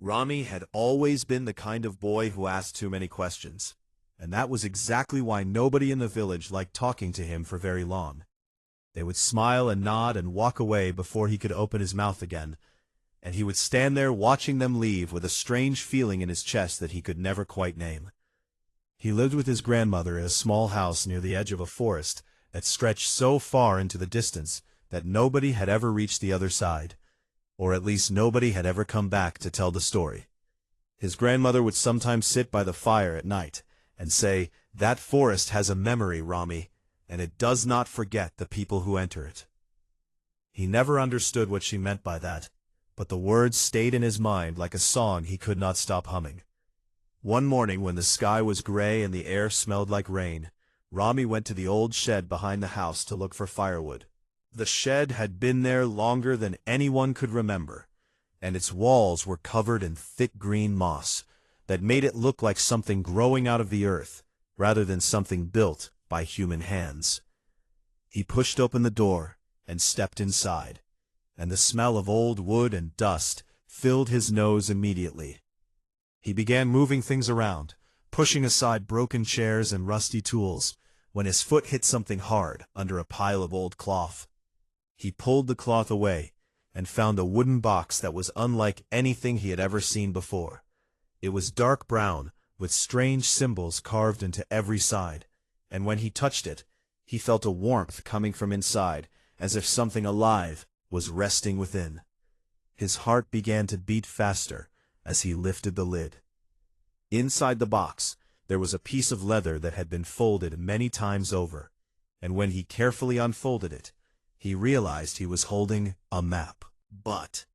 Rami had always been the kind of boy who asked too many questions, and that was exactly why nobody in the village liked talking to him for very long. They would smile and nod and walk away before he could open his mouth again, and he would stand there watching them leave with a strange feeling in his chest that he could never quite name. He lived with his grandmother in a small house near the edge of a forest that stretched so far into the distance that nobody had ever reached the other side, or at least nobody had ever come back to tell the story. His grandmother would sometimes sit by the fire at night and say, "That forest has a memory, Rami, and it does not forget the people who enter it." He never understood what she meant by that, but the words stayed in his mind like a song he could not stop humming. One morning when the sky was gray and the air smelled like rain, Rami went to the old shed behind the house to look for firewood. The shed had been there longer than anyone could remember, and its walls were covered in thick green moss that made it look like something growing out of the earth rather than something built by human hands. He pushed open the door and stepped inside, and the smell of old wood and dust filled his nose immediately. He began moving things around, pushing aside broken chairs and rusty tools, when his foot hit something hard under a pile of old cloth. He pulled the cloth away and found a wooden box that was unlike anything he had ever seen before. It was dark brown, with strange symbols carved into every side, and when he touched it, he felt a warmth coming from inside, as if something alive was resting within. His heart began to beat faster as he lifted the lid. Inside the box, there was a piece of leather that had been folded many times over, and when he carefully unfolded it, he realized he was holding a map. But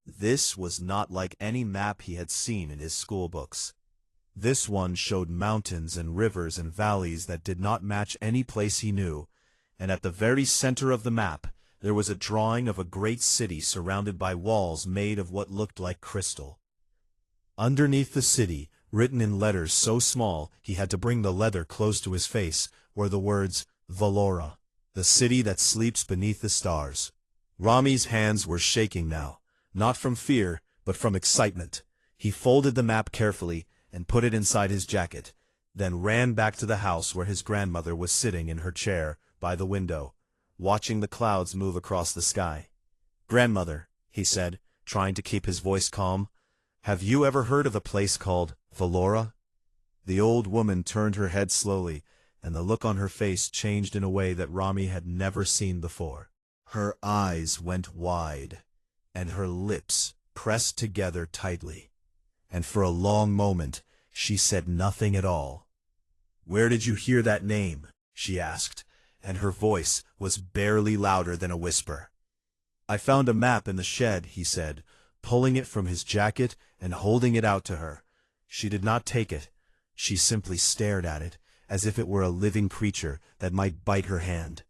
this was not like any map he had seen in his school books. This one showed mountains and rivers and valleys that did not match any place he knew, and at the very center of the map there was a drawing of a great city surrounded by walls made of what looked like crystal. Underneath the city, written in letters so small he had to bring the leather close to his face, were the words, "Valora, the city that sleeps beneath the stars." Rami's hands were shaking now, not from fear, but from excitement. He folded the map carefully and put it inside his jacket, then ran back to the house where his grandmother was sitting in her chair by the window, watching the clouds move across the sky. "Grandmother," he said, trying to keep his voice calm, "have you ever heard of a place called Valora?" The old woman turned her head slowly, and the look on her face changed in a way that Rami had never seen before. Her eyes went wide, and her lips pressed together tightly, and for a long moment she said nothing at all. "Where did you hear that name?" she asked, and her voice was barely louder than a whisper. "I found a map in the shed," he said, pulling it from his jacket and holding it out to her. She did not take it. She simply stared at it, as if it were a living creature that might bite her hand.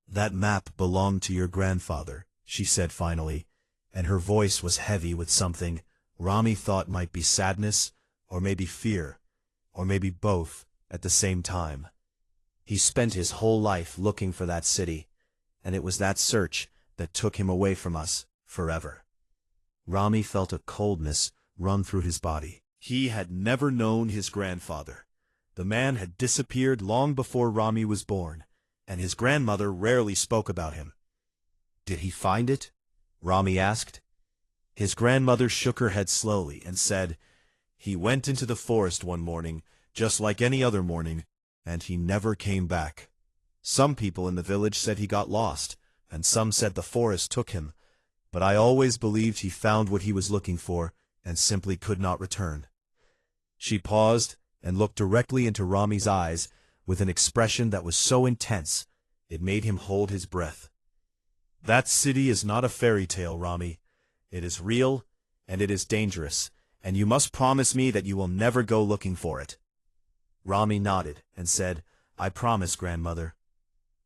"That map belonged to your grandfather," she said finally, and her voice was heavy with something Rami thought might be sadness, or maybe fear, or maybe both at the same time. He spent his whole life looking for that city, and it was that search that took him away from us forever. Rami felt a coldness run through his body. He had never known his grandfather. The man had disappeared long before Rami was born, and his grandmother rarely spoke about him. "Did he find it?" Rami asked. His grandmother shook her head slowly and said, "He went into the forest one morning, just like any other morning, and he never came back. Some people in the village said he got lost, and some said the forest took him, but I always believed he found what he was looking for and simply could not return." She paused and looked directly into Rami's eyes with an expression that was so intense it made him hold his breath. "That city is not a fairy tale, Rami. It is real, and it is dangerous, and you must promise me that you will never go looking for it." Rami nodded and said, "I promise, grandmother."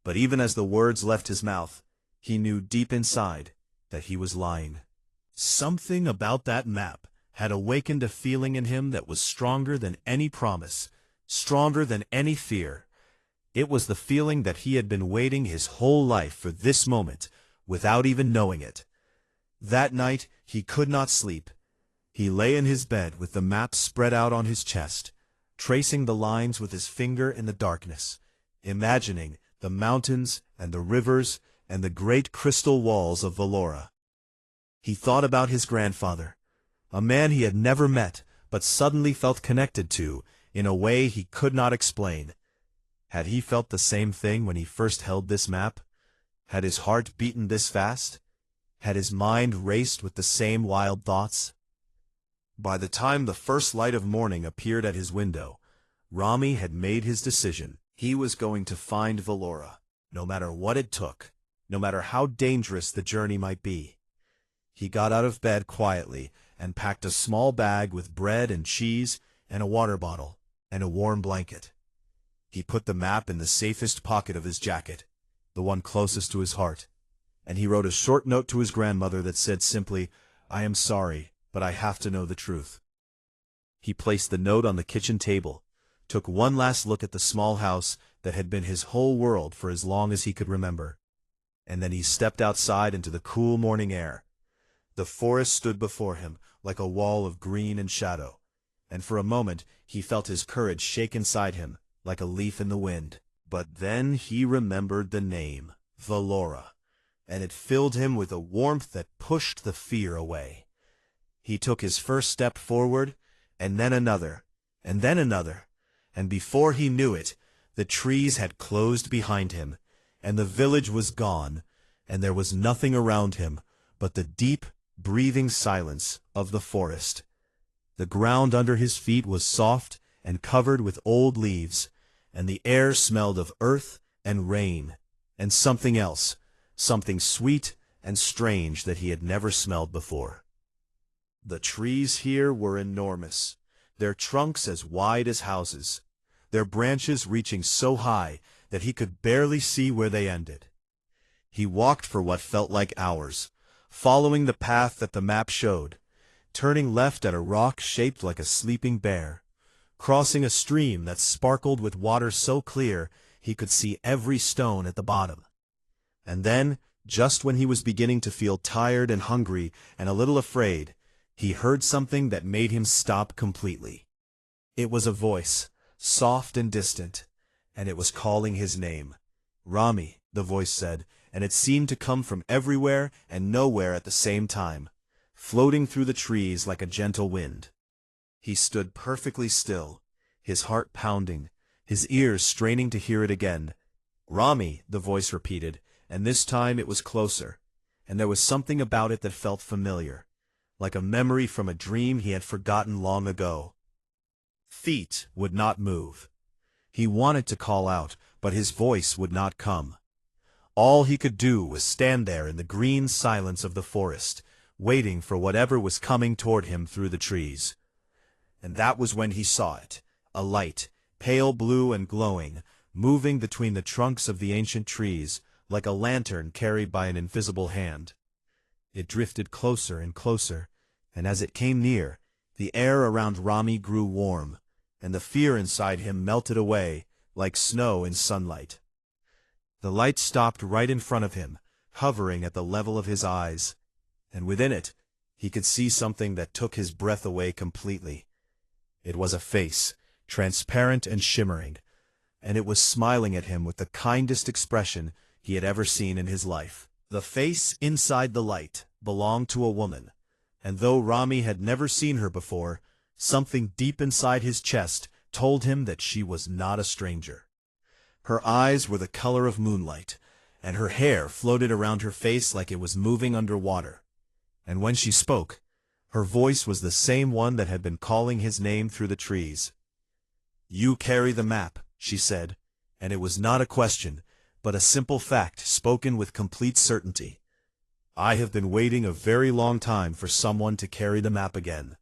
But even as the words left his mouth, he knew deep inside that he was lying. Something about that map had awakened a feeling in him that was stronger than any promise, stronger than any fear. It was the feeling that he had been waiting his whole life for this moment, without even knowing it. That night he could not sleep. He lay in his bed with the map spread out on his chest, tracing the lines with his finger in the darkness, imagining the mountains and the rivers and the great crystal walls of Valora. He thought about his grandfather, a man he had never met but suddenly felt connected to in a way he could not explain. Had he felt the same thing when he first held this map? Had his heart beaten this fast? Had his mind raced with the same wild thoughts? By the time the first light of morning appeared at his window, Rami had made his decision. He was going to find Valora, no matter what it took, no matter how dangerous the journey might be. He got out of bed quietly and packed a small bag with bread and cheese and a water bottle and a warm blanket. He put the map in the safest pocket of his jacket, the one closest to his heart, and he wrote a short note to his grandmother that said simply, "I am sorry, but I have to know the truth." He placed the note on the kitchen table, took one last look at the small house that had been his whole world for as long as he could remember, and then he stepped outside into the cool morning air. The forest stood before him like a wall of green and shadow, and for a moment he felt his courage shake inside him like a leaf in the wind. But then he remembered the name, Valora, and it filled him with a warmth that pushed the fear away. He took his first step forward, and then another, and before he knew it, the trees had closed behind him, and the village was gone, and there was nothing around him but the deep, breathing silence of the forest. The ground under his feet was soft and covered with old leaves, and the air smelled of earth and rain, and something else, something sweet and strange that he had never smelled before. The trees here were enormous, their trunks as wide as houses, their branches reaching so high that he could barely see where they ended. He walked for what felt like hours, following the path that the map showed, turning left at a rock shaped like a sleeping bear, crossing a stream that sparkled with water so clear he could see every stone at the bottom. And then, just when he was beginning to feel tired and hungry and a little afraid, he heard something that made him stop completely. It was a voice, soft and distant, and it was calling his name. "Rami," the voice said, and it seemed to come from everywhere and nowhere at the same time, floating through the trees like a gentle wind. He stood perfectly still, his heart pounding, his ears straining to hear it again. "Rami," the voice repeated, and this time it was closer, and there was something about it that felt familiar, like a memory from a dream he had forgotten long ago. Feet would not move. He wanted to call out, but his voice would not come. All he could do was stand there in the green silence of the forest, waiting for whatever was coming toward him through the trees. And that was when he saw it, a light, pale blue and glowing, moving between the trunks of the ancient trees, like a lantern carried by an invisible hand. It drifted closer and closer, and as it came near, the air around Rami grew warm, and the fear inside him melted away, like snow in sunlight. The light stopped right in front of him, hovering at the level of his eyes, and within it, he could see something that took his breath away completely. It was a face, transparent and shimmering, and it was smiling at him with the kindest expression he had ever seen in his life. The face inside the light belonged to a woman, and though Rami had never seen her before, something deep inside his chest told him that she was not a stranger. Her eyes were the color of moonlight, and her hair floated around her face like it was moving under water. And when she spoke, her voice was the same one that had been calling his name through the trees. "You carry the map," she said, and it was not a question, but a simple fact spoken with complete certainty. "I have been waiting a very long time for someone to carry the map again."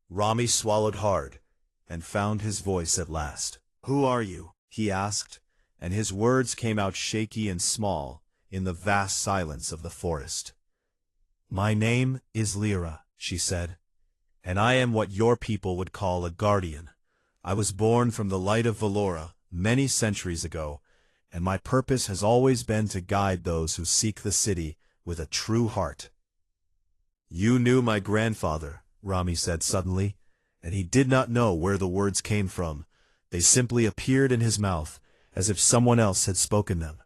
Rami swallowed hard, and found his voice at last. "Who are you?" he asked, and his words came out shaky and small in the vast silence of the forest. "My name is Lyra," she said, "and I am what your people would call a guardian. I was born from the light of Valora many centuries ago, and my purpose has always been to guide those who seek the city with a true heart." "You knew my grandfather," Rami said suddenly, and he did not know where the words came from. They simply appeared in his mouth, as if someone else had spoken them.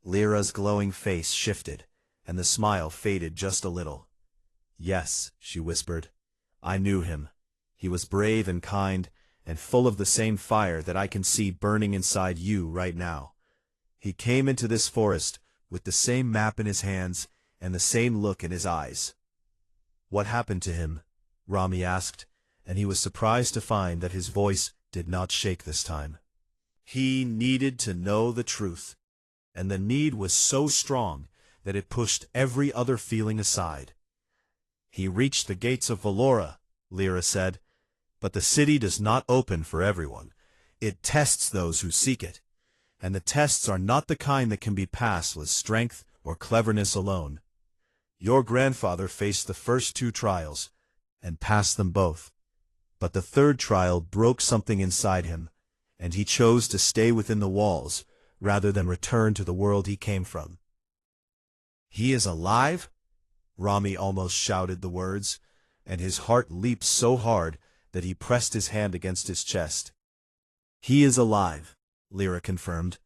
Lyra's glowing face shifted, and the smile faded just a little. "Yes," she whispered. "I knew him. He was brave and kind, and full of the same fire that I can see burning inside you right now. He came into this forest with the same map in his hands and the same look in his eyes." "What happened to him?" Rami asked, and he was surprised to find that his voice did not shake this time. "He needed to know the truth, and the need was so strong that it pushed every other feeling aside. He reached the gates of Valora," Lyra said, "but the city does not open for everyone. It tests those who seek it, and the tests are not the kind that can be passed with strength or cleverness alone. Your grandfather faced the first 2 trials, and passed them both. But the 3rd trial broke something inside him, and he chose to stay within the walls rather than return to the world he came from." "He is alive?" Rami almost shouted the words, and his heart leaped so hard that he pressed his hand against his chest. "He is alive," Lyra confirmed,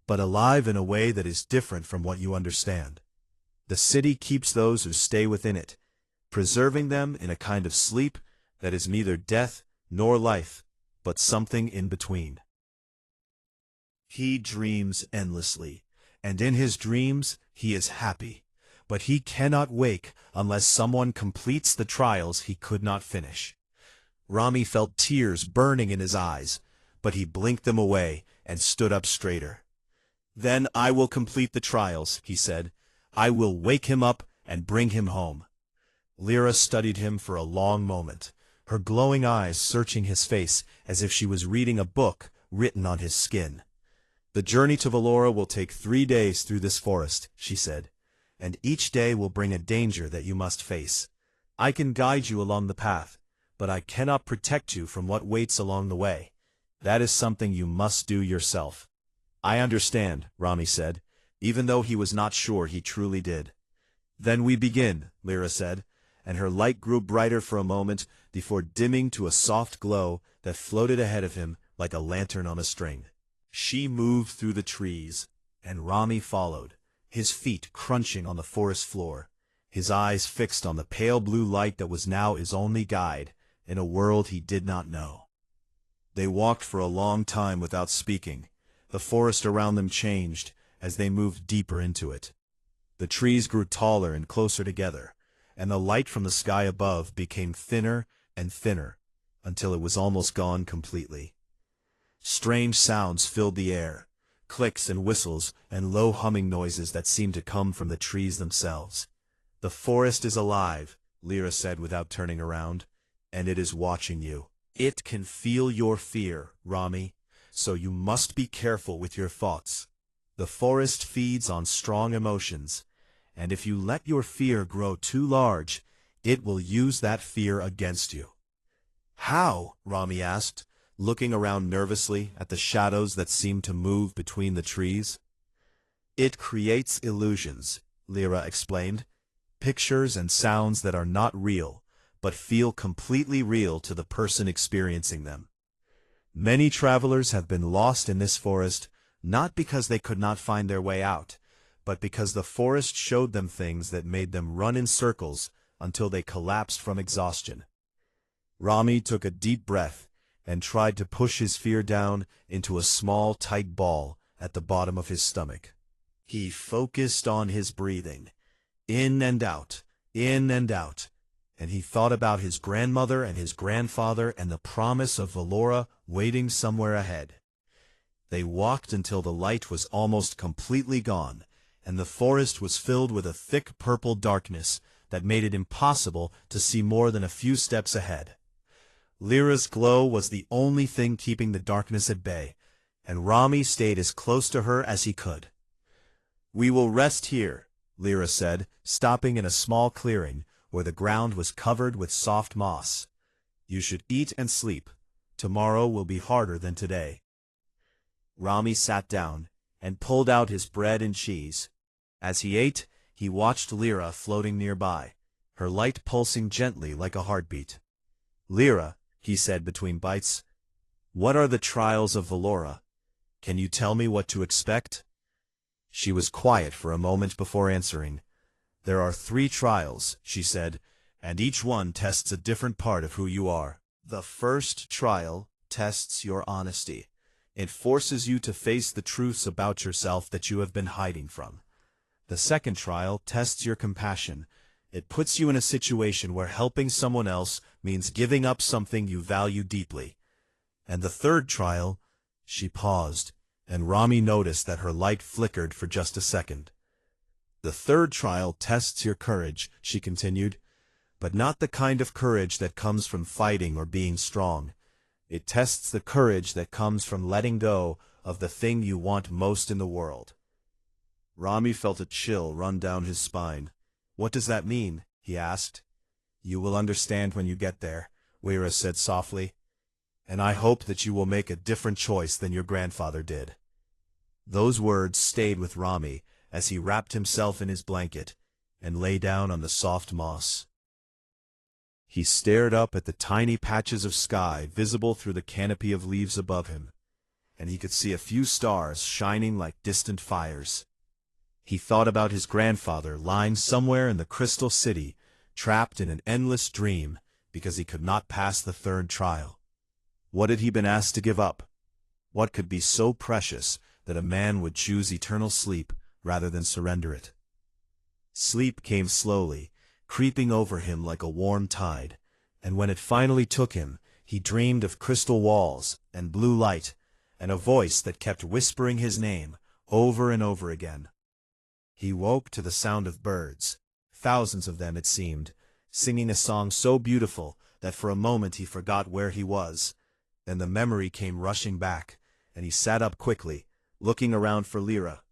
"but alive in a way that is different from what you understand. The city keeps those who stay within it, preserving them in a kind of sleep that is neither death nor life, but something in between. He dreams endlessly, and in his dreams he is happy, but he cannot wake unless someone completes the trials he could not finish." Rami felt tears burning in his eyes, but he blinked them away and stood up straighter. "Then I will complete the trials," he said. "I will wake him up and bring him home." Lyra studied him for a long moment, her glowing eyes searching his face as if she was reading a book written on his skin. "The journey to Valora will take 3 days through this forest," she said, "and each day will bring a danger that you must face. I can guide you along the path, but I cannot protect you from what waits along the way. That is something you must do yourself." "I understand," Rami said, even though he was not sure he truly did. "Then we begin," Lyra said, and her light grew brighter for a moment before dimming to a soft glow that floated ahead of him like a lantern on a string. She moved through the trees, and Rami followed, his feet crunching on the forest floor, his eyes fixed on the pale blue light that was now his only guide in a world he did not know. They walked for a long time without speaking. The forest around them changed as they moved deeper into it. The trees grew taller and closer together, and the light from the sky above became thinner and thinner, until it was almost gone completely. Strange sounds filled the air, clicks and whistles and low humming noises that seemed to come from the trees themselves. "The forest is alive," Lyra said without turning around, "and it is watching you. It can feel your fear, Rami, so you must be careful with your thoughts. The forest feeds on strong emotions, and if you let your fear grow too large, it will use that fear against you." "How?" Rami asked, looking around nervously at the shadows that seemed to move between the trees. "It creates illusions," Lyra explained, "pictures and sounds that are not real, but feel completely real to the person experiencing them. Many travelers have been lost in this forest, not because they could not find their way out, but because the forest showed them things that made them run in circles until they collapsed from exhaustion." Rami took a deep breath and tried to push his fear down into a small, tight ball at the bottom of his stomach. He focused on his breathing, in and out, and he thought about his grandmother and his grandfather and the promise of Valora waiting somewhere ahead. They walked until the light was almost completely gone, and the forest was filled with a thick purple darkness that made it impossible to see more than a few steps ahead. Lyra's glow was the only thing keeping the darkness at bay, and Rami stayed as close to her as he could. "We will rest here," Lyra said, stopping in a small clearing where the ground was covered with soft moss. "You should eat and sleep. Tomorrow will be harder than today." Rami sat down and pulled out his bread and cheese. As he ate, he watched Lyra floating nearby, her light pulsing gently like a heartbeat. "Lyra," he said between bites, "what are the trials of Valora? Can you tell me what to expect?" She was quiet for a moment before answering. "There are 3 trials," she said, "and each one tests a different part of who you are. The first trial tests your honesty. It forces you to face the truths about yourself that you have been hiding from. The second trial tests your compassion. It puts you in a situation where helping someone else means giving up something you value deeply. And the third trial—" She paused, and Rami noticed that her light flickered for just a second. "The third trial tests your courage," she continued, "but not the kind of courage that comes from fighting or being strong. It tests the courage that comes from letting go of the thing you want most in the world." Rami felt a chill run down his spine. "What does that mean?" he asked. "You will understand when you get there," Lyra said softly. "And I hope that you will make a different choice than your grandfather did." Those words stayed with Rami as he wrapped himself in his blanket and lay down on the soft moss. He stared up at the tiny patches of sky visible through the canopy of leaves above him, and he could see a few stars shining like distant fires. He thought about his grandfather lying somewhere in the Crystal City, trapped in an endless dream because he could not pass the third trial. What had he been asked to give up? What could be so precious that a man would choose eternal sleep rather than surrender it? Sleep came slowly, creeping over him like a warm tide, and when it finally took him, he dreamed of crystal walls and blue light, and a voice that kept whispering his name over and over again. He woke to the sound of birds, thousands of them it seemed, singing a song so beautiful that for a moment he forgot where he was. Then the memory came rushing back, and he sat up quickly, looking around for Lyra.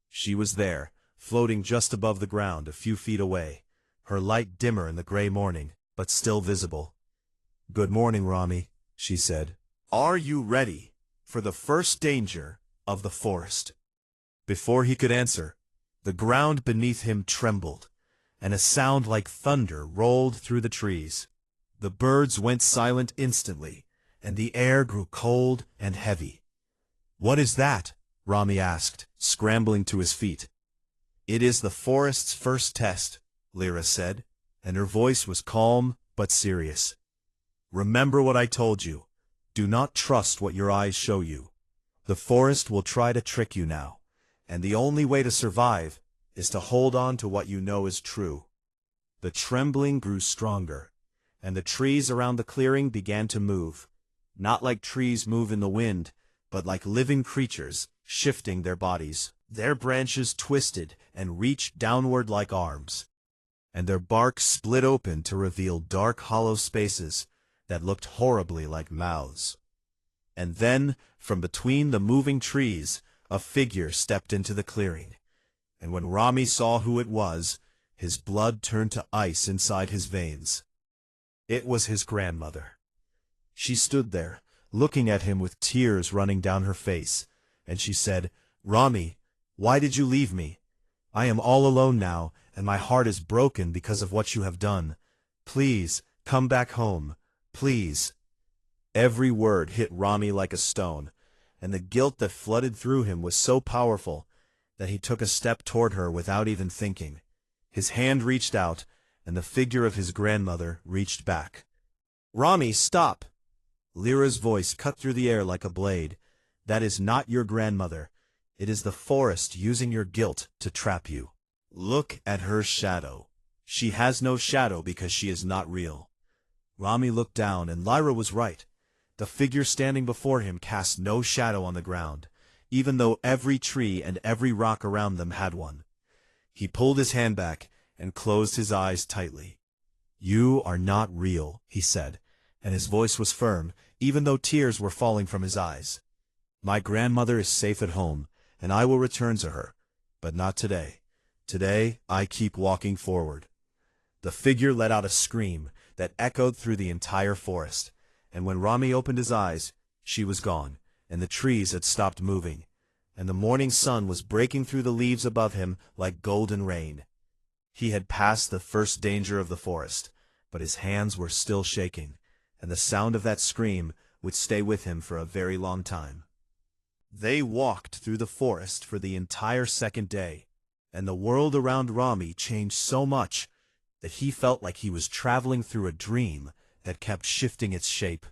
She was there, floating just above the ground a few feet away, her light dimmer in the gray morning, but still visible. "Good morning, Rami," she said. "Are you ready for the first danger of the forest?" Before he could answer, the ground beneath him trembled, and a sound like thunder rolled through the trees. The birds went silent instantly, and the air grew cold and heavy. "What is that?" Rami asked, scrambling to his feet. "It is the forest's first test," Lyra said, and her voice was calm but serious. "Remember what I told you. Do not trust what your eyes show you. The forest will try to trick you now, and the only way to survive is to hold on to what you know is true." The trembling grew stronger, and the trees around the clearing began to move, not like trees move in the wind, but like living creatures, shifting their bodies. Their branches twisted and reached downward like arms, and their bark split open to reveal dark hollow spaces that looked horribly like mouths. And then, from between the moving trees, a figure stepped into the clearing, and when Rami saw who it was, his blood turned to ice inside his veins. It was his grandmother. She stood there, looking at him with tears running down her face, and she said, "Rami, why did you leave me? I am all alone now, and my heart is broken because of what you have done. Please, come back home. Please." Every word hit Rami like a stone, and the guilt that flooded through him was so powerful that he took a step toward her without even thinking. His hand reached out, and the figure of his grandmother reached back. "Rami, stop!" Lyra's voice cut through the air like a blade. "That is not your grandmother. It is the forest using your guilt to trap you. Look at her shadow. She has no shadow because she is not real." Rami looked down, and Lyra was right. The figure standing before him cast no shadow on the ground, even though every tree and every rock around them had one. He pulled his hand back and closed his eyes tightly. "You are not real," he said, and his voice was firm, even though tears were falling from his eyes. "My grandmother is safe at home, and I will return to her, but not today. Today, I keep walking forward." The figure let out a scream that echoed through the entire forest, and when Rami opened his eyes, she was gone, and the trees had stopped moving, and the morning sun was breaking through the leaves above him like golden rain. He had passed the first danger of the forest, but his hands were still shaking, and the sound of that scream would stay with him for a very long time. They walked through the forest for the entire second day, and the world around Rami changed so much that he felt like he was traveling through a dream that kept shifting its shape.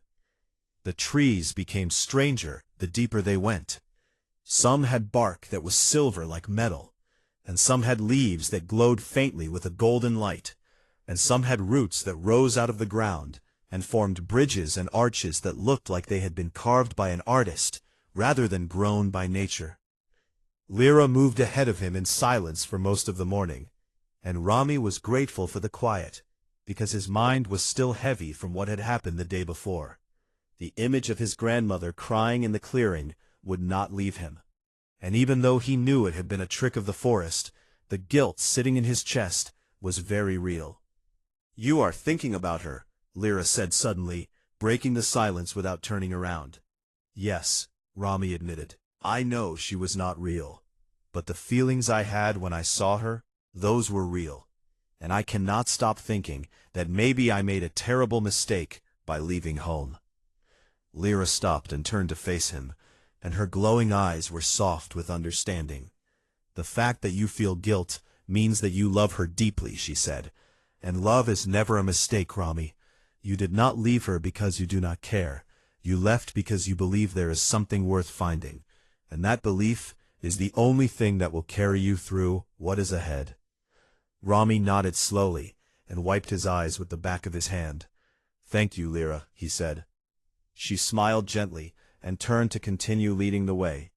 The trees became stranger the deeper they went. Some had bark that was silver like metal, and some had leaves that glowed faintly with a golden light, and some had roots that rose out of the ground and formed bridges and arches that looked like they had been carved by an artist rather than grown by nature. Lyra moved ahead of him in silence for most of the morning, and Rami was grateful for the quiet, because his mind was still heavy from what had happened the day before. The image of his grandmother crying in the clearing would not leave him, and even though he knew it had been a trick of the forest, the guilt sitting in his chest was very real. "You are thinking about her," Lyra said suddenly, breaking the silence without turning around. "Yes," Rami admitted. "I know she was not real, but the feelings I had when I saw her, those were real, and I cannot stop thinking that maybe I made a terrible mistake by leaving home." Lyra stopped and turned to face him, and her glowing eyes were soft with understanding. "The fact that you feel guilt means that you love her deeply," she said, "and love is never a mistake, Rami. You did not leave her because you do not care. You left because you believe there is something worth finding, and that belief is the only thing that will carry you through what is ahead." Rami nodded slowly and wiped his eyes with the back of his hand. "Thank you, Lyra," he said. She smiled gently and turned to continue leading the way.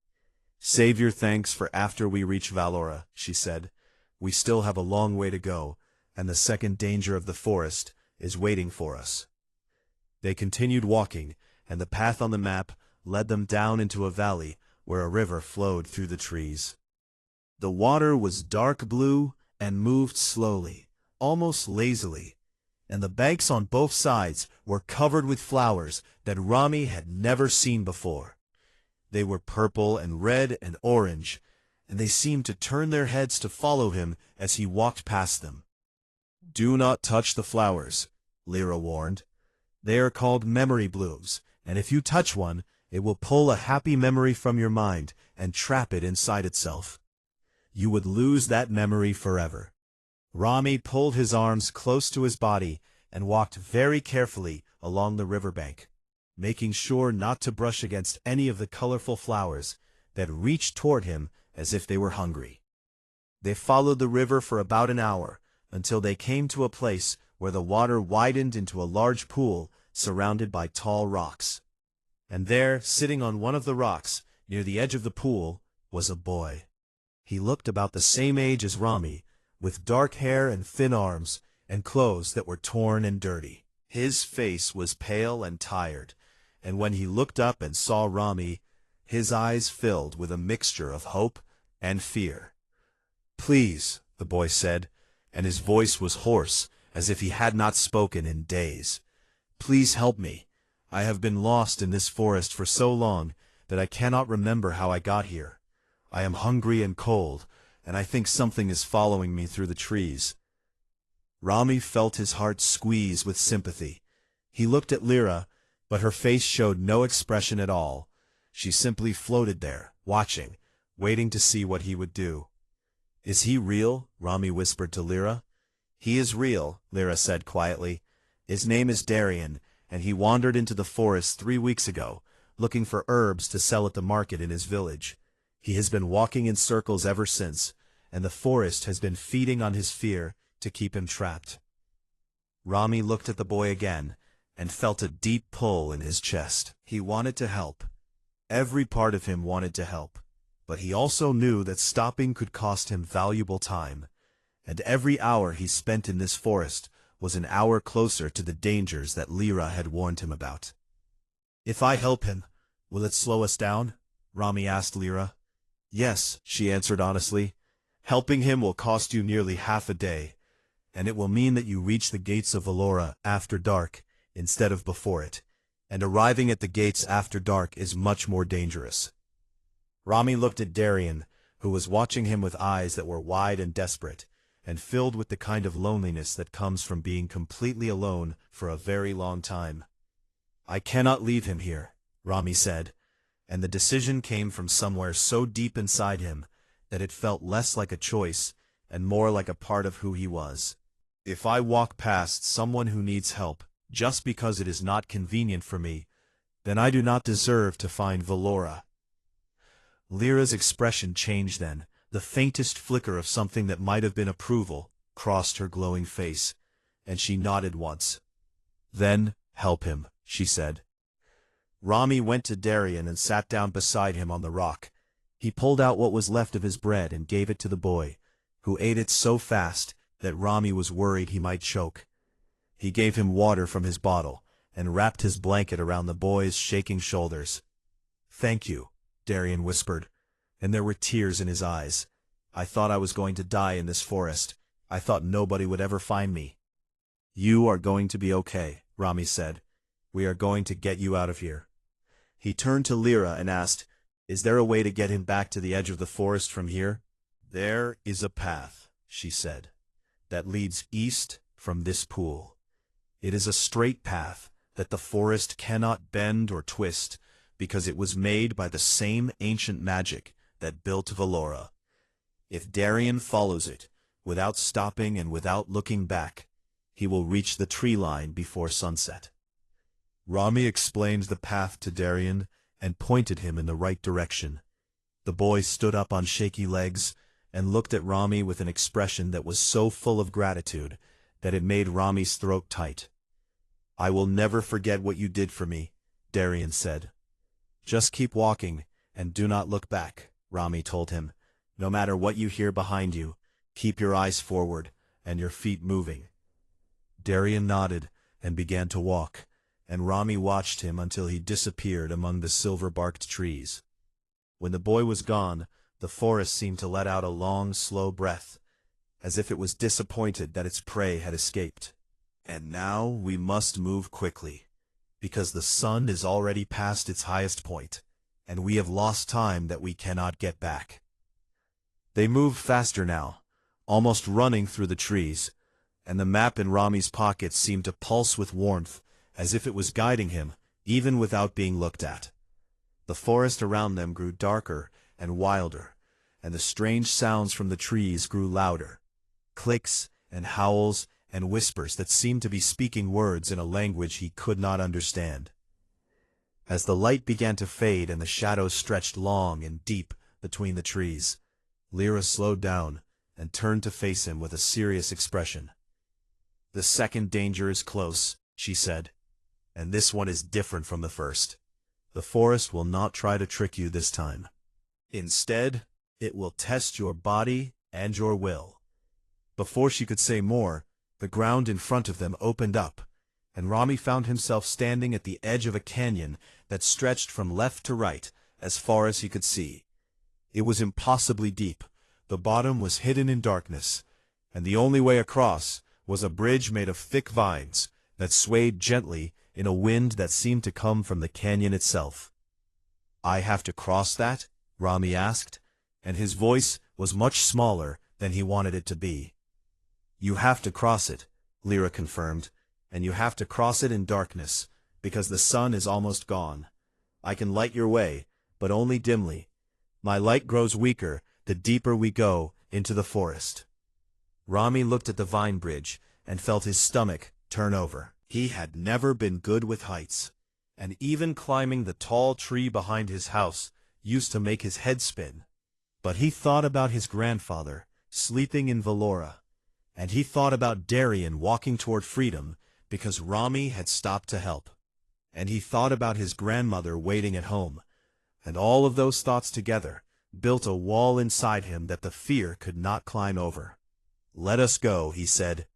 "Save your thanks for after we reach Valora," she said. "We still have a long way to go, and the second danger of the forest is waiting for us." They continued walking, and the path on the map led them down into a valley where a river flowed through the trees. The water was dark blue and moved slowly, almost lazily, and the banks on both sides were covered with flowers that Rami had never seen before. They were purple and red and orange, and they seemed to turn their heads to follow him as he walked past them. "Do not touch the flowers," Lyra warned. "They are called memory blooms, and if you touch one, it will pull a happy memory from your mind and trap it inside itself. You would lose that memory forever." Rami pulled his arms close to his body and walked very carefully along the riverbank, making sure not to brush against any of the colorful flowers that reached toward him as if they were hungry. They followed the river for about an hour until they came to a place where the water widened into a large pool surrounded by tall rocks. And there, sitting on one of the rocks near the edge of the pool, was a boy. He looked about the same age as Rami, with dark hair and thin arms, and clothes that were torn and dirty. His face was pale and tired, and when he looked up and saw Rami, his eyes filled with a mixture of hope and fear. "Please," the boy said, and his voice was hoarse, as if he had not spoken in days. "Please help me. I have been lost in this forest for so long that I cannot remember how I got here. I am hungry and cold, and I think something is following me through the trees." Rami felt his heart squeeze with sympathy. He looked at Lyra, but her face showed no expression at all. She simply floated there, watching, waiting to see what he would do. "Is he real?" Rami whispered to Lyra. "He is real," Lyra said quietly. "His name is Darien, and he wandered into the forest 3 weeks ago, looking for herbs to sell at the market in his village. He has been walking in circles ever since, and the forest has been feeding on his fear to keep him trapped." Rami looked at the boy again, and felt a deep pull in his chest. He wanted to help. Every part of him wanted to help, but he also knew that stopping could cost him valuable time, and every hour he spent in this forest was an hour closer to the dangers that Lyra had warned him about. "If I help him, will it slow us down?" Rami asked Lyra. "Yes," she answered honestly. "Helping him will cost you nearly half a day, and it will mean that you reach the gates of Valora after dark instead of before it, and arriving at the gates after dark is much more dangerous." Rami looked at Darien, who was watching him with eyes that were wide and desperate, and filled with the kind of loneliness that comes from being completely alone for a very long time. "I cannot leave him here," Rami said, and the decision came from somewhere so deep inside him that it felt less like a choice and more like a part of who he was. "If I walk past someone who needs help just because it is not convenient for me, then I do not deserve to find Valora." Lyra's expression changed then. The faintest flicker of something that might have been approval crossed her glowing face, and she nodded once. "Then, help him," she said. Rami went to Darien and sat down beside him on the rock. He pulled out what was left of his bread and gave it to the boy, who ate it so fast that Rami was worried he might choke. He gave him water from his bottle and wrapped his blanket around the boy's shaking shoulders. "Thank you," Darien whispered, and there were tears in his eyes. "I thought I was going to die in this forest. I thought nobody would ever find me." "You are going to be okay," Rami said. "We are going to get you out of here." He turned to Lyra and asked, "Is there a way to get him back to the edge of the forest from here?" "There is a path," she said, "that leads east from this pool. It is a straight path that the forest cannot bend or twist because it was made by the same ancient magic that built Valora. If Darien follows it, without stopping and without looking back, he will reach the tree line before sunset." Rami explained the path to Darien and pointed him in the right direction. The boy stood up on shaky legs and looked at Rami with an expression that was so full of gratitude that it made Rami's throat tight. "I will never forget what you did for me," Darien said. "Just keep walking and do not look back," Rami told him. "No matter what you hear behind you, keep your eyes forward and your feet moving." Darien nodded and began to walk, and Rami watched him until he disappeared among the silver-barked trees. When the boy was gone, the forest seemed to let out a long, slow breath, as if it was disappointed that its prey had escaped. "And now we must move quickly, because the sun is already past its highest point, and we have lost time that we cannot get back." They moved faster now, almost running through the trees, and the map in Rami's pocket seemed to pulse with warmth, as if it was guiding him, even without being looked at. The forest around them grew darker and wilder, and the strange sounds from the trees grew louder. Clicks and howls and whispers that seemed to be speaking words in a language he could not understand. As the light began to fade and the shadows stretched long and deep between the trees, Lyra slowed down and turned to face him with a serious expression. "The second danger is close," she said, "and this one is different from the first. The forest will not try to trick you this time. Instead, it will test your body and your will." Before she could say more, the ground in front of them opened up, and Rami found himself standing at the edge of a canyon that stretched from left to right as far as he could see. It was impossibly deep, the bottom was hidden in darkness, and the only way across was a bridge made of thick vines that swayed gently in a wind that seemed to come from the canyon itself. "I have to cross that?" Rami asked, and his voice was much smaller than he wanted it to be. "You have to cross it," Lyra confirmed, "and you have to cross it in darkness, because the sun is almost gone. I can light your way, but only dimly. My light grows weaker the deeper we go into the forest." Rami looked at the vine bridge and felt his stomach turn over. He had never been good with heights, and even climbing the tall tree behind his house used to make his head spin. But he thought about his grandfather sleeping in Valora, and he thought about Darien walking toward freedom because Rami had stopped to help, and he thought about his grandmother waiting at home, and all of those thoughts together built a wall inside him that the fear could not climb over. "Let us go," he said.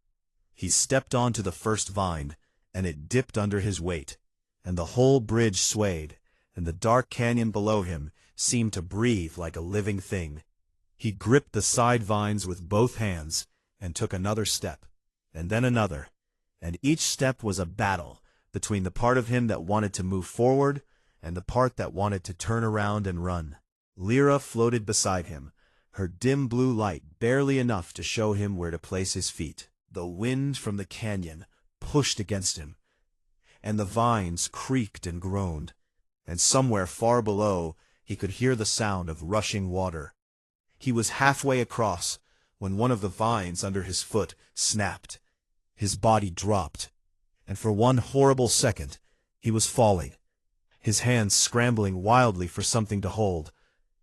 He stepped onto the first vine, and it dipped under his weight, and the whole bridge swayed, and the dark canyon below him seemed to breathe like a living thing. He gripped the side vines with both hands and took another step, and then another, and each step was a battle between the part of him that wanted to move forward and the part that wanted to turn around and run. Lyra floated beside him, her dim blue light barely enough to show him where to place his feet. The wind from the canyon pushed against him, and the vines creaked and groaned, and somewhere far below he could hear the sound of rushing water. He was halfway across when one of the vines under his foot snapped. His body dropped, and for one horrible second he was falling, his hands scrambling wildly for something to hold.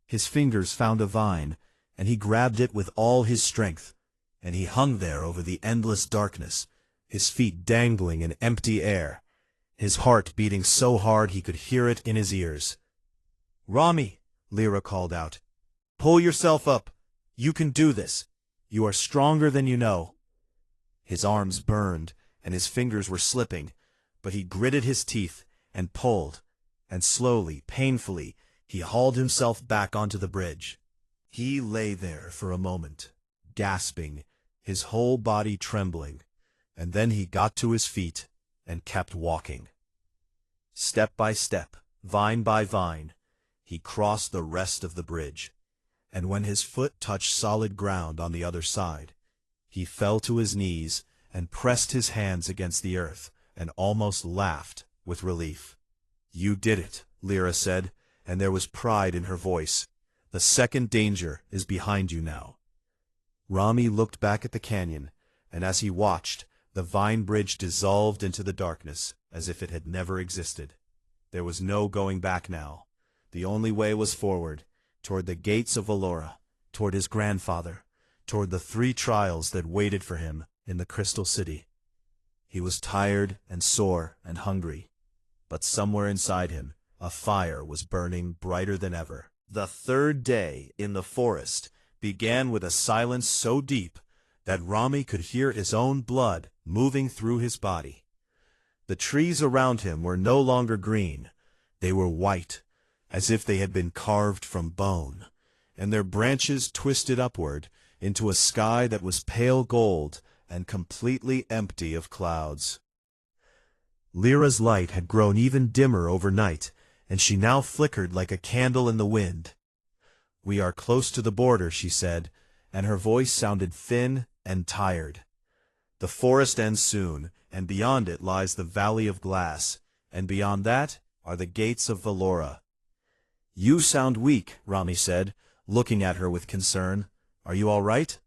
His fingers found a vine, and he grabbed it with all his strength, and he hung there over the endless darkness, his feet dangling in empty air, his heart beating so hard he could hear it in his ears. "Rami," Lyra called out, "pull yourself up. You can do this. You are stronger than you know." His arms burned, and his fingers were slipping, but he gritted his teeth and pulled, and slowly, painfully, he hauled himself back onto the bridge. He lay there for a moment, gasping, his whole body trembling, and then he got to his feet and kept walking. Step by step, vine by vine, he crossed the rest of the bridge, and when his foot touched solid ground on the other side, he fell to his knees and pressed his hands against the earth and almost laughed with relief. "You did it," Lyra said, and there was pride in her voice. "The second danger is behind you now." Rami looked back at the canyon, and as he watched, the vine bridge dissolved into the darkness as if it had never existed. There was no going back now. The only way was forward, toward the gates of Valora, toward his grandfather, toward the 3 trials that waited for him in the Crystal City. He was tired and sore and hungry, but somewhere inside him a fire was burning brighter than ever. The 3rd day in the forest began with a silence so deep that Rami could hear his own blood moving through his body. The trees around him were no longer green. They were white, as if they had been carved from bone, and their branches twisted upward into a sky that was pale gold and completely empty of clouds. Lyra's light had grown even dimmer overnight, and she now flickered like a candle in the wind. "We are close to the border," she said, and her voice sounded thin and tired. "The forest ends soon, and beyond it lies the Valley of Glass, and beyond that are the gates of Valora." "You sound weak," Rami said, looking at her with concern. "Are you all right?"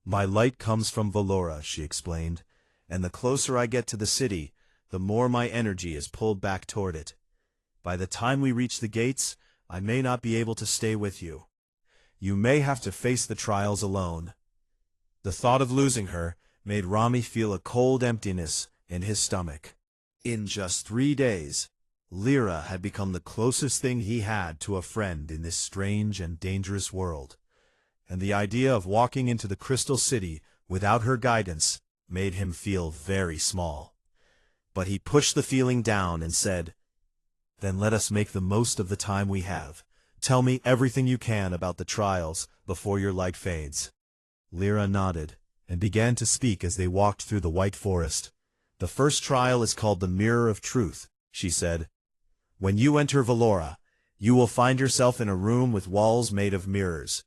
"My light comes from Valora," she explained, "and the closer I get to the city, the more my energy is pulled back toward it. By the time we reach the gates, I may not be able to stay with you. You may have to face the trials alone." The thought of losing her made Rami feel a cold emptiness in his stomach. In just 3 days, Lyra had become the closest thing he had to a friend in this strange and dangerous world, and the idea of walking into the Crystal City without her guidance made him feel very small. But he pushed the feeling down and said, "Then let us make the most of the time we have. Tell me everything you can about the trials before your light fades." Lyra nodded and began to speak as they walked through the white forest. "The first trial is called the Mirror of Truth," she said. "When you enter Valora, you will find yourself in a room with walls made of mirrors.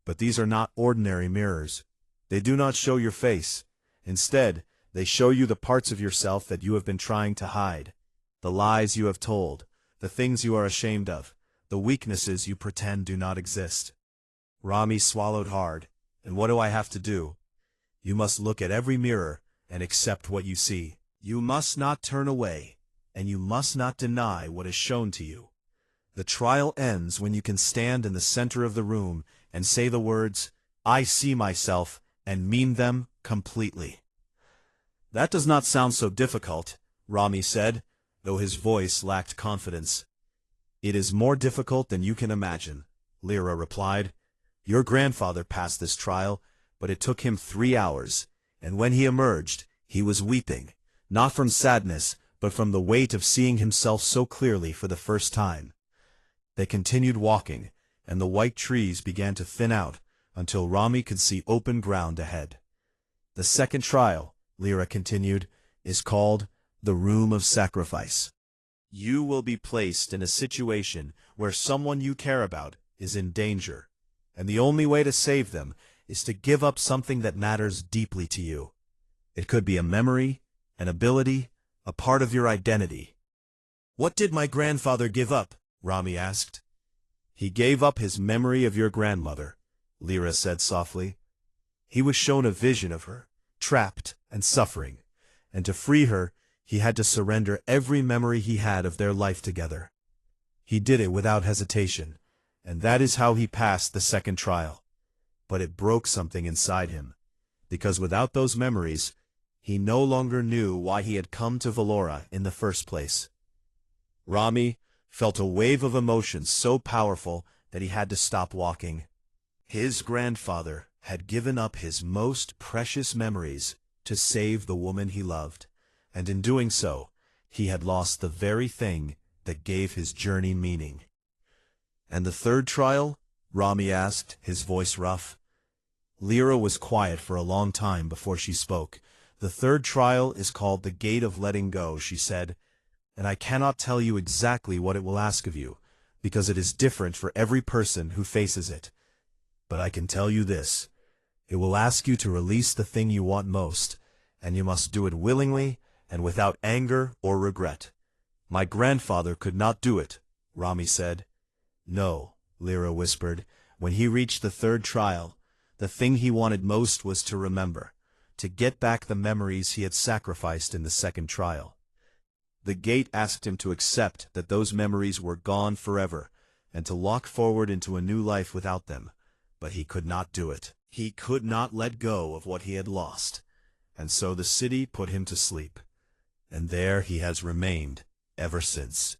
But these are not ordinary mirrors. They do not show your face. Instead, they show you the parts of yourself that you have been trying to hide, the lies you have told, the things you are ashamed of, the weaknesses you pretend do not exist." Rami swallowed hard. "And what do I have to do?" "You must look at every mirror and accept what you see. You must not turn away, and you must not deny what is shown to you. The trial ends when you can stand in the center of the room and say the words, 'I see myself,' and mean them completely." "That does not sound so difficult," Rami said, though his voice lacked confidence. "It is more difficult than you can imagine," Lyra replied. "Your grandfather passed this trial, but it took him 3 hours, and when he emerged, he was weeping, not from sadness, but from the weight of seeing himself so clearly for the first time." They continued walking, and the white trees began to thin out until Rami could see open ground ahead. "The second trial," Lyra continued, "is called the Room of Sacrifice. You will be placed in a situation where someone you care about is in danger. And the only way to save them is to give up something that matters deeply to you. It could be a memory, an ability, a part of your identity. What did my grandfather give up? Rami asked. He gave up his memory of your grandmother, Lyra said softly. He was shown a vision of her, trapped and suffering, and to free her, he had to surrender every memory he had of their life together. He did it without hesitation, and that is how he passed the second trial. But it broke something inside him, because without those memories, he no longer knew why he had come to Valora in the first place. Rami felt a wave of emotion so powerful that he had to stop walking. His grandfather had given up his most precious memories to save the woman he loved, and in doing so, he had lost the very thing that gave his journey meaning. And the third trial? Rami asked, his voice rough. Lyra was quiet for a long time before she spoke. The third trial is called the Gate of Letting Go, she said, and I cannot tell you exactly what it will ask of you, because it is different for every person who faces it. But I can tell you this. It will ask you to release the thing you want most, and you must do it willingly and without anger or regret. My grandfather could not do it, Rami said. No, Lyra whispered. When he reached the third trial, the thing he wanted most was to remember, to get back the memories he had sacrificed in the second trial. The gate asked him to accept that those memories were gone forever, and to walk forward into a new life without them, but he could not do it. He could not let go of what he had lost, and so the city put him to sleep, and there he has remained ever since.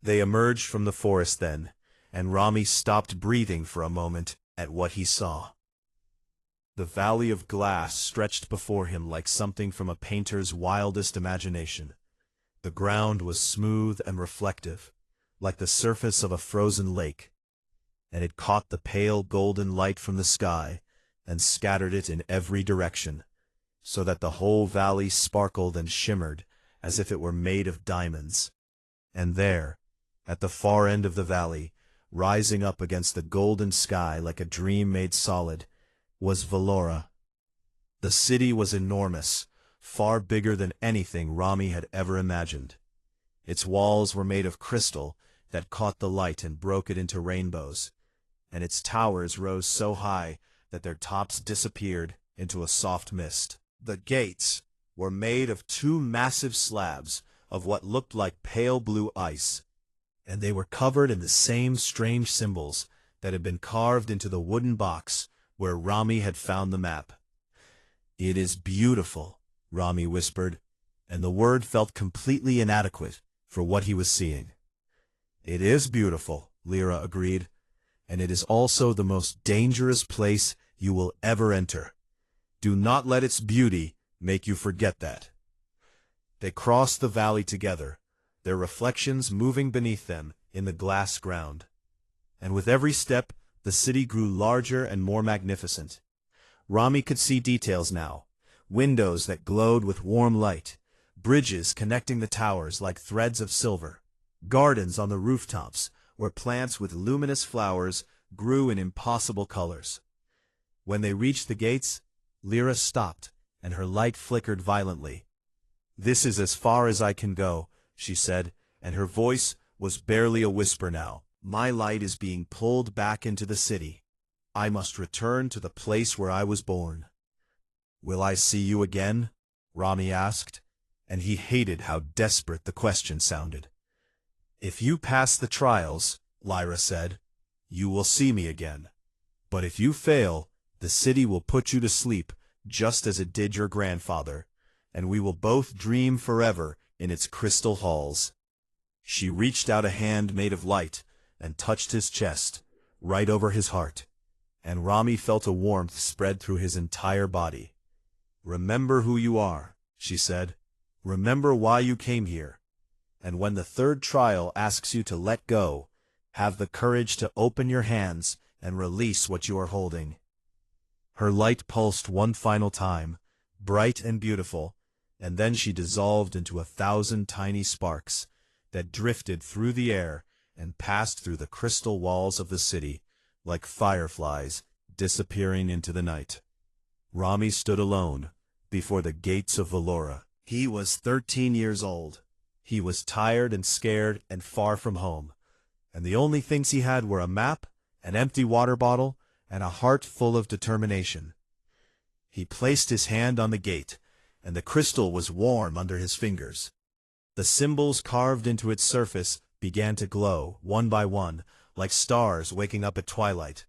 They emerged from the forest then, and Rami stopped breathing for a moment at what he saw. The valley of glass stretched before him like something from a painter's wildest imagination. The ground was smooth and reflective, like the surface of a frozen lake, and it caught the pale golden light from the sky and scattered it in every direction, so that the whole valley sparkled and shimmered as if it were made of diamonds. And there, at the far end of the valley, rising up against the golden sky like a dream made solid, was Valora. The city was enormous, far bigger than anything Rami had ever imagined. Its walls were made of crystal that caught the light and broke it into rainbows, and its towers rose so high that their tops disappeared into a soft mist. The gates were made of two massive slabs of what looked like pale blue ice, and they were covered in the same strange symbols that had been carved into the wooden box where Rami had found the map. "It is beautiful," Rami whispered, and the word felt completely inadequate for what he was seeing. "It is beautiful," Lyra agreed, "and it is also the most dangerous place you will ever enter. Do not let its beauty make you forget that." They crossed the valley together, their reflections moving beneath them in the glass ground. And with every step, the city grew larger and more magnificent. Rami could see details now, windows that glowed with warm light, bridges connecting the towers like threads of silver, gardens on the rooftops where plants with luminous flowers grew in impossible colors. When they reached the gates, Lyra stopped, and her light flickered violently. "This is as far as I can go," she said, and her voice was barely a whisper now. "My light is being pulled back into the city. I must return to the place where I was born." "Will I see you again?" Rami asked, and he hated how desperate the question sounded. "If you pass the trials," Lyra said, "you will see me again. But if you fail, the city will put you to sleep just as it did your grandfather, and we will both dream forever in its crystal halls." She reached out a hand made of light and touched his chest, right over his heart, and Rami felt a warmth spread through his entire body. "Remember who you are," she said. "Remember why you came here. And when the third trial asks you to let go, have the courage to open your hands and release what you are holding." Her light pulsed one final time, bright and beautiful, and then she dissolved into 1,000 tiny sparks that drifted through the air and passed through the crystal walls of the city, like fireflies disappearing into the night. Rami stood alone before the gates of Valora. He was 13 years old. He was tired and scared and far from home, and the only things he had were a map, an empty water bottle, and a heart full of determination. He placed his hand on the gate, and the crystal was warm under his fingers. The symbols carved into its surface began to glow, one by one, like stars waking up at twilight,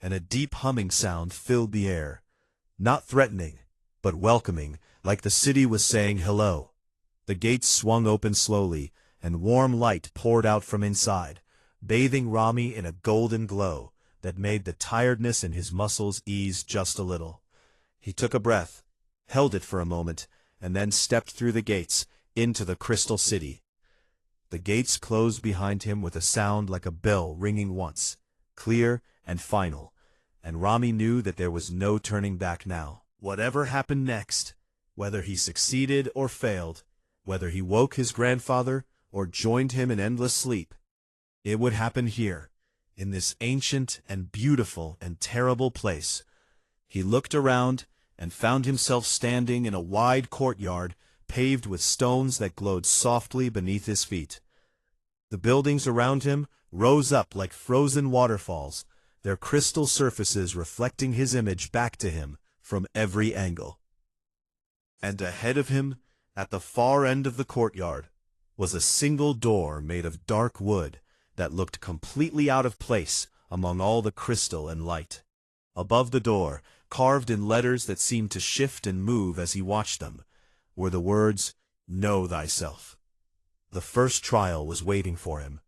and a deep humming sound filled the air, not threatening, but welcoming, like the city was saying hello. The gates swung open slowly, and warm light poured out from inside, bathing Rami in a golden glow that made the tiredness in his muscles ease just a little. He took a breath, held it for a moment, and then stepped through the gates into the crystal city. The gates closed behind him with a sound like a bell ringing once, clear and final, and Rami knew that there was no turning back now. Whatever happened next, whether he succeeded or failed, whether he woke his grandfather or joined him in endless sleep, it would happen here, in this ancient and beautiful and terrible place. He looked around and found himself standing in a wide courtyard paved with stones that glowed softly beneath his feet. The buildings around him rose up like frozen waterfalls, their crystal surfaces reflecting his image back to him from every angle. And ahead of him, at the far end of the courtyard, was a single door made of dark wood that looked completely out of place among all the crystal and light. Above the door, carved in letters that seemed to shift and move as he watched them, were the words, "Know thyself." The first trial was waiting for him.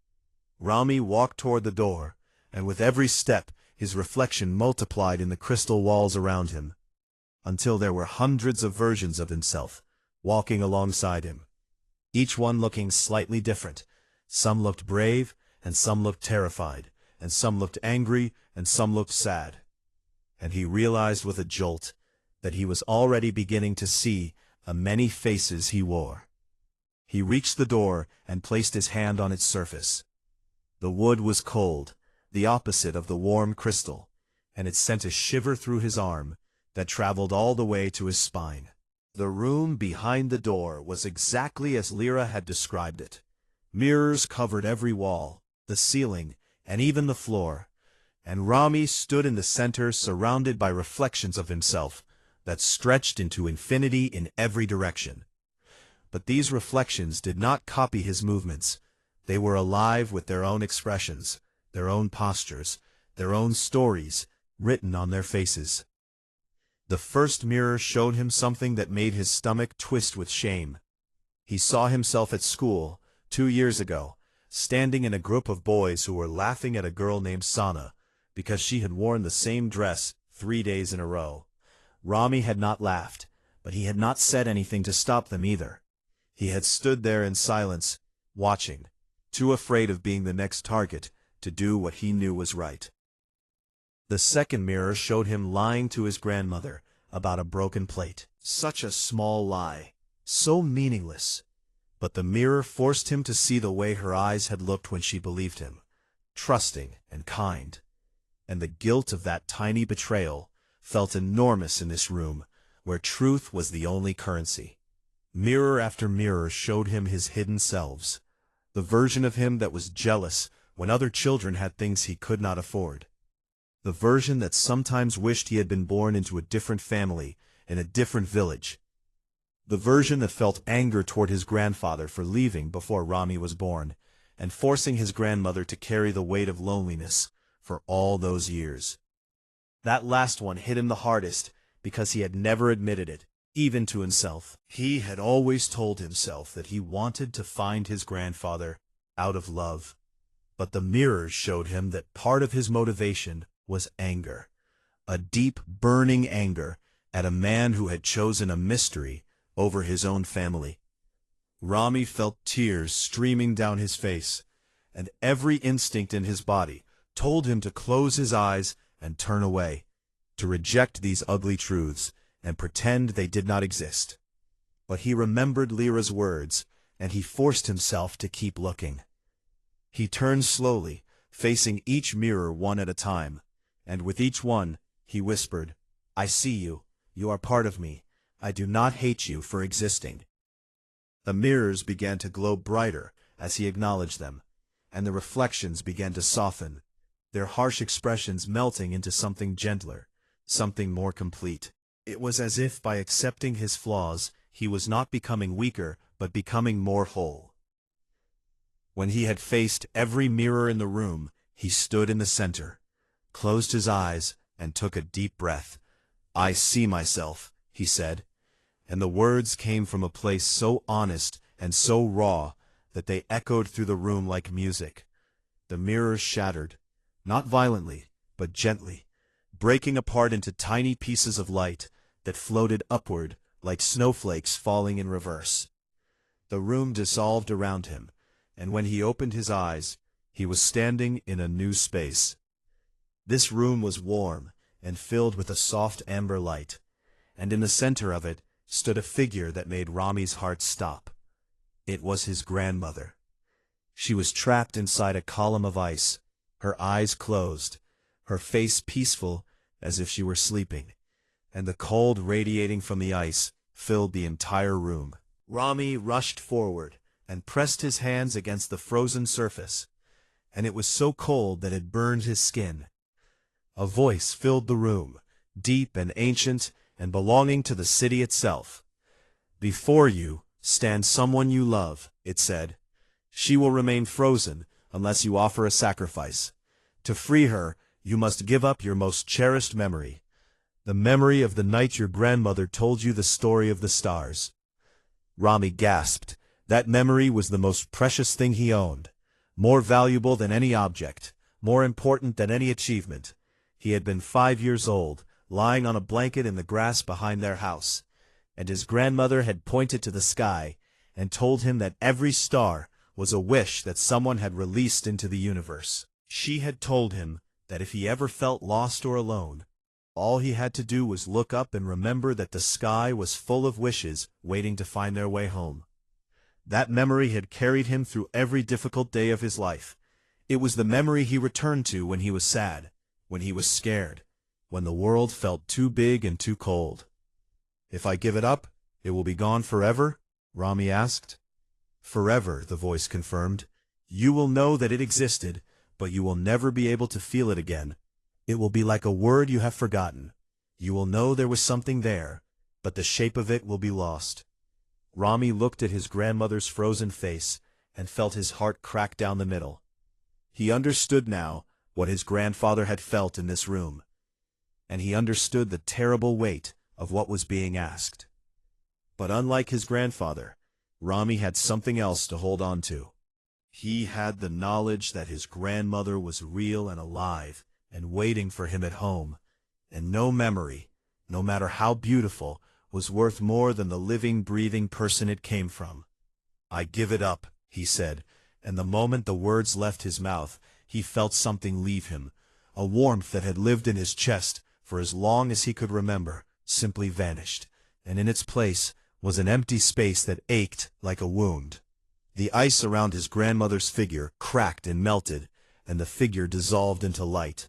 Rami walked toward the door, and with every step his reflection multiplied in the crystal walls around him, until there were hundreds of versions of himself walking alongside him, each one looking slightly different. Some looked brave, and some looked terrified, and some looked angry, and some looked sad. And he realized with a jolt that he was already beginning to see the many faces he wore. He reached the door and placed his hand on its surface. The wood was cold, the opposite of the warm crystal, and it sent a shiver through his arm that traveled all the way to his spine. The room behind the door was exactly as Lyra had described it. Mirrors covered every wall, the ceiling, and even the floor, and Rami stood in the center surrounded by reflections of himself that stretched into infinity in every direction. But these reflections did not copy his movements. They were alive with their own expressions, their own postures, their own stories, written on their faces. The first mirror showed him something that made his stomach twist with shame. He saw himself at school, 2 years ago, standing in a group of boys who were laughing at a girl named Sana, because she had worn the same dress 3 days in a row. Rami had not laughed, but he had not said anything to stop them either. He had stood there in silence, watching, too afraid of being the next target to do what he knew was right. The second mirror showed him lying to his grandmother about a broken plate. Such a small lie, so meaningless. But the mirror forced him to see the way her eyes had looked when she believed him, trusting and kind. And the guilt of that tiny betrayal felt enormous in this room, where truth was the only currency. Mirror after mirror showed him his hidden selves, the version of him that was jealous when other children had things he could not afford, the version that sometimes wished he had been born into a different family, in a different village, the version that felt anger toward his grandfather for leaving before Rami was born, and forcing his grandmother to carry the weight of loneliness for all those years. That last one hit him the hardest because he had never admitted it, even to himself. He had always told himself that he wanted to find his grandfather out of love. But the mirrors showed him that part of his motivation was anger, a deep, burning anger at a man who had chosen a mystery over his own family. Rami felt tears streaming down his face, and every instinct in his body told him to close his eyes and turn away, to reject these ugly truths and pretend they did not exist. But he remembered Lyra's words, and he forced himself to keep looking. He turned slowly, facing each mirror one at a time, and with each one, he whispered, "I see you. You are part of me. I do not hate you for existing." The mirrors began to glow brighter as he acknowledged them, and the reflections began to soften, their harsh expressions melting into something gentler, something more complete. It was as if by accepting his flaws, he was not becoming weaker, but becoming more whole. When he had faced every mirror in the room, he stood in the center, closed his eyes, and took a deep breath. "I see myself," he said, and the words came from a place so honest and so raw that they echoed through the room like music. The mirrors shattered, not violently, but gently, breaking apart into tiny pieces of light that floated upward like snowflakes falling in reverse. The room dissolved around him, and when he opened his eyes, he was standing in a new space. This room was warm and filled with a soft amber light, and in the center of it stood a figure that made Rami's heart stop. It was his grandmother. She was trapped inside a column of ice, her eyes closed, her face peaceful as if she were sleeping, and the cold radiating from the ice filled the entire room. Rami rushed forward and pressed his hands against the frozen surface, and it was so cold that it burned his skin. A voice filled the room, deep and ancient and belonging to the city itself. "Before you stands someone you love," it said. "She will remain frozen unless you offer a sacrifice. To free her, you must give up your most cherished memory, the memory of the night your grandmother told you the story of the stars." Rami gasped. That memory was the most precious thing he owned, more valuable than any object, more important than any achievement. He had been 5 years old, lying on a blanket in the grass behind their house, and his grandmother had pointed to the sky and told him that every star was a wish that someone had released into the universe. She had told him that if he ever felt lost or alone, all he had to do was look up and remember that the sky was full of wishes waiting to find their way home. That memory had carried him through every difficult day of his life. It was the memory he returned to when he was sad, when he was scared, when the world felt too big and too cold. "If I give it up, it will be gone forever?" Rami asked. "Forever," the voice confirmed. "You will know that it existed, but you will never be able to feel it again. It will be like a word you have forgotten. You will know there was something there, but the shape of it will be lost." Rami looked at his grandmother's frozen face and felt his heart crack down the middle. He understood now what his grandfather had felt in this room, and he understood the terrible weight of what was being asked. But unlike his grandfather, Rami had something else to hold on to. He had the knowledge that his grandmother was real and alive and waiting for him at home, and no memory, no matter how beautiful, was worth more than the living, breathing person it came from. "I give it up," he said, and the moment the words left his mouth, he felt something leave him. A warmth that had lived in his chest for as long as he could remember simply vanished, and in its place was an empty space that ached like a wound. The ice around his grandmother's figure cracked and melted, and the figure dissolved into light.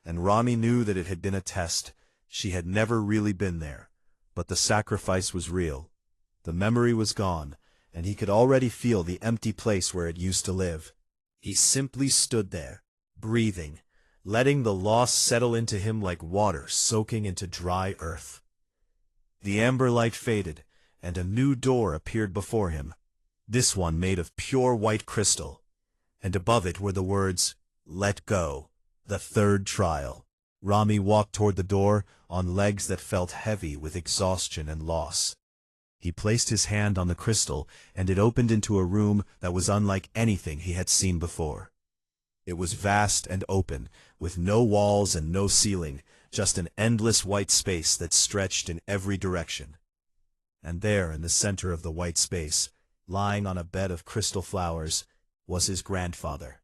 And Rami knew that it had been a test. She had never really been there. But the sacrifice was real. The memory was gone, and he could already feel the empty place where it used to live. He simply stood there, breathing, letting the loss settle into him like water soaking into dry earth. The amber light faded, and a new door appeared before him, this one made of pure white crystal, and above it were the words, "Let go, the third trial." Rami walked toward the door on legs that felt heavy with exhaustion and loss. He placed his hand on the crystal, and it opened into a room that was unlike anything he had seen before. It was vast and open, with no walls and no ceiling, just an endless white space that stretched in every direction. And there, in the center of the white space, lying on a bed of crystal flowers, was his grandfather.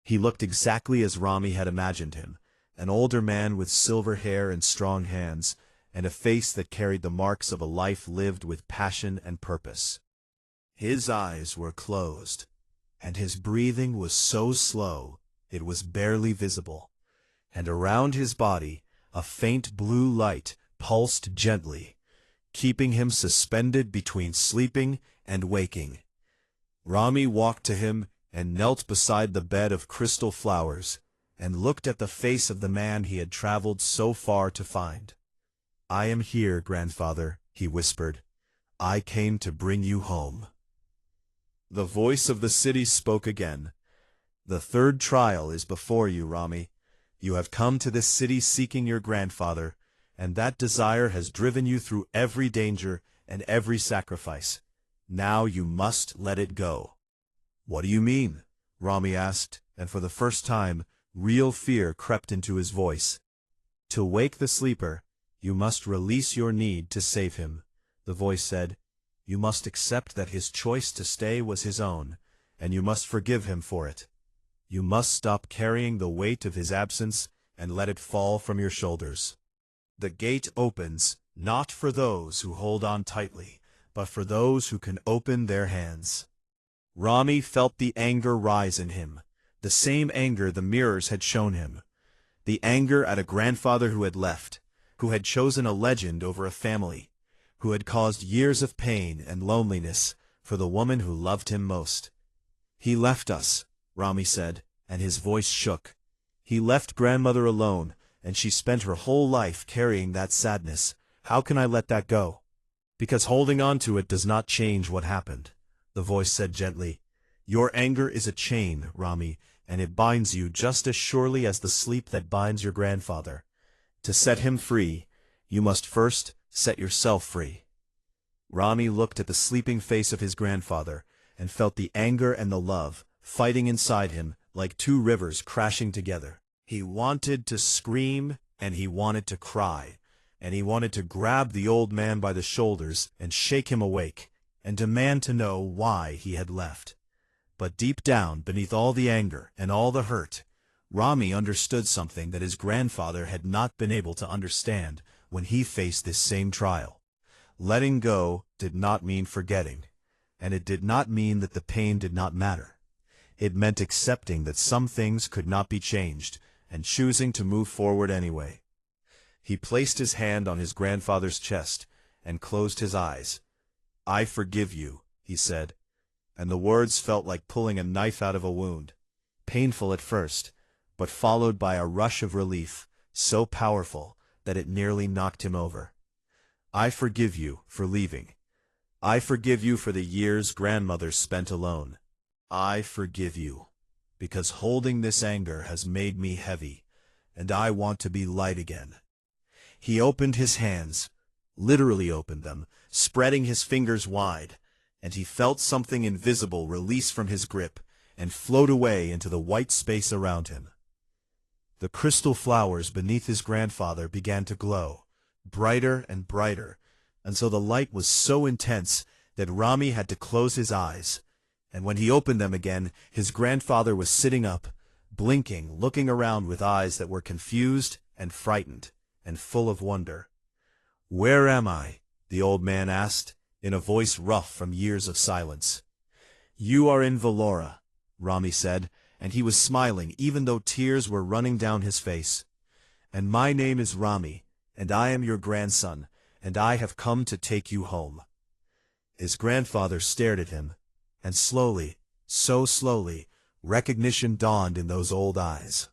He looked exactly as Rami had imagined him, an older man with silver hair and strong hands, and a face that carried the marks of a life lived with passion and purpose. His eyes were closed, and his breathing was so slow it was barely visible, and around his body a faint blue light pulsed gently, keeping him suspended between sleeping and waking. Rami walked to him and knelt beside the bed of crystal flowers, and looked at the face of the man he had traveled so far to find. "I am here, grandfather," he whispered. "I came to bring you home." The voice of the city spoke again. "The third trial is before you, Rami. You have come to this city seeking your grandfather, and that desire has driven you through every danger and every sacrifice. Now you must let it go." "What do you mean?" Rami asked, and for the first time, real fear crept into his voice. "To wake the sleeper, you must release your need to save him," the voice said. "You must accept that his choice to stay was his own, and you must forgive him for it. You must stop carrying the weight of his absence and let it fall from your shoulders. The gate opens, not for those who hold on tightly, but for those who can open their hands." Rami felt the anger rise in him, the same anger the mirrors had shown him. The anger at a grandfather who had left, who had chosen a legend over a family, who had caused years of pain and loneliness for the woman who loved him most. "He left us," Rami said, and his voice shook. "He left grandmother alone, and she spent her whole life carrying that sadness. How can I let that go?" "Because holding on to it does not change what happened," the voice said gently. "Your anger is a chain, Rami, and it binds you just as surely as the sleep that binds your grandfather. To set him free, you must first set yourself free." Rami looked at the sleeping face of his grandfather, and felt the anger and the love fighting inside him like two rivers crashing together. He wanted to scream, and he wanted to cry, and he wanted to grab the old man by the shoulders and shake him awake, and demand to know why he had left. But deep down, beneath all the anger and all the hurt, Rami understood something that his grandfather had not been able to understand when he faced this same trial. Letting go did not mean forgetting, and it did not mean that the pain did not matter. It meant accepting that some things could not be changed, and choosing to move forward anyway. He placed his hand on his grandfather's chest and closed his eyes. "I forgive you," he said, and the words felt like pulling a knife out of a wound. Painful at first, but followed by a rush of relief, so powerful that it nearly knocked him over. "I forgive you for leaving. I forgive you for the years grandmother spent alone. I forgive you, because holding this anger has made me heavy, and I want to be light again." He opened his hands, literally opened them, spreading his fingers wide, and he felt something invisible release from his grip and float away into the white space around him. The crystal flowers beneath his grandfather began to glow, brighter and brighter, until the light was so intense that Rami had to close his eyes. And when he opened them again, his grandfather was sitting up, blinking, looking around with eyes that were confused and frightened and full of wonder. "Where am I?" the old man asked, in a voice rough from years of silence. "You are in Valora," Rami said, and he was smiling even though tears were running down his face. "And my name is Rami, and I am your grandson, and I have come to take you home." His grandfather stared at him, and slowly, so slowly, recognition dawned in those old eyes.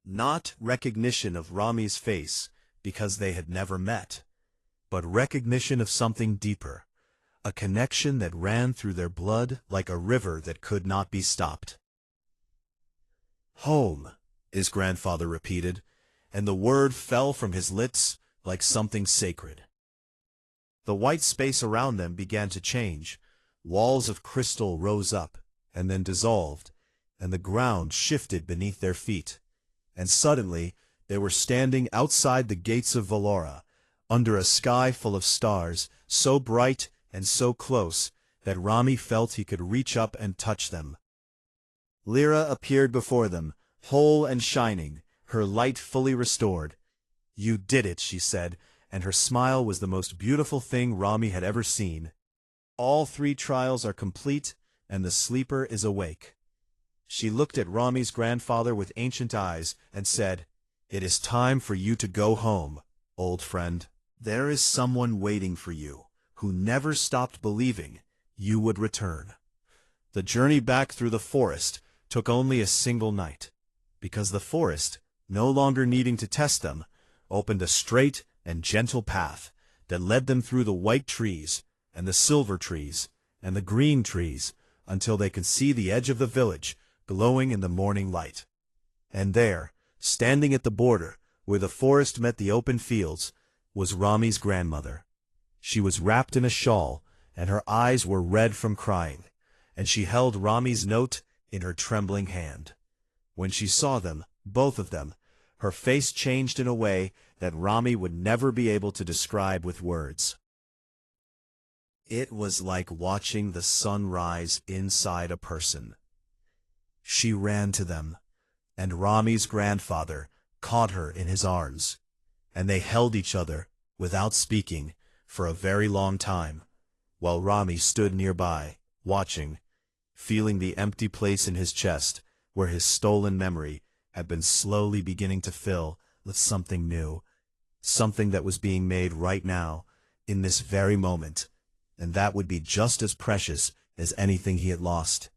Not recognition of Rami's face, because they had never met, but recognition of something deeper, a connection that ran through their blood like a river that could not be stopped. "Home," his grandfather repeated, and the word fell from his lips like something sacred. The white space around them began to change. Walls of crystal rose up, and then dissolved, and the ground shifted beneath their feet. And suddenly, they were standing outside the gates of Valora, under a sky full of stars, so bright and so close that Rami felt he could reach up and touch them. Lyra appeared before them, whole and shining, her light fully restored. "You did it," she said, and her smile was the most beautiful thing Rami had ever seen. "All 3 trials are complete, and the sleeper is awake." She looked at Rami's grandfather with ancient eyes and said, It is time for you to go home, old friend. There is someone waiting for you, who never stopped believing you would return. The journey back through the forest took only a single night, because the forest, no longer needing to test them, opened a straight and gentle path that led them through the white trees and the silver trees and the green trees until they could see the edge of the village glowing in the morning light. And there, standing at the border, where the forest met the open fields, was Rami's grandmother. She was wrapped in a shawl, and her eyes were red from crying, and she held Rami's note in her trembling hand. When she saw them, both of them, her face changed in a way that Rami would never be able to describe with words. It was like watching the sun rise inside a person. She ran to them, and Rami's grandfather caught her in his arms, and they held each other, without speaking, for a very long time, while Rami stood nearby, watching, feeling the empty place in his chest where his stolen memory had been slowly beginning to fill with something new, something that was being made right now, in this very moment, and that would be just as precious as anything he had lost.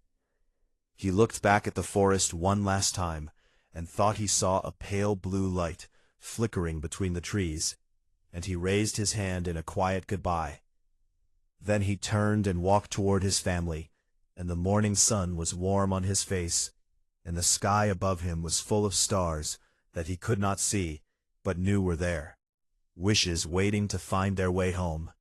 He looked back at the forest one last time, and thought he saw a pale blue light flickering between the trees, and he raised his hand in a quiet goodbye. Then he turned and walked toward his family, and the morning sun was warm on his face, and the sky above him was full of stars that he could not see, but knew were there, wishes waiting to find their way home.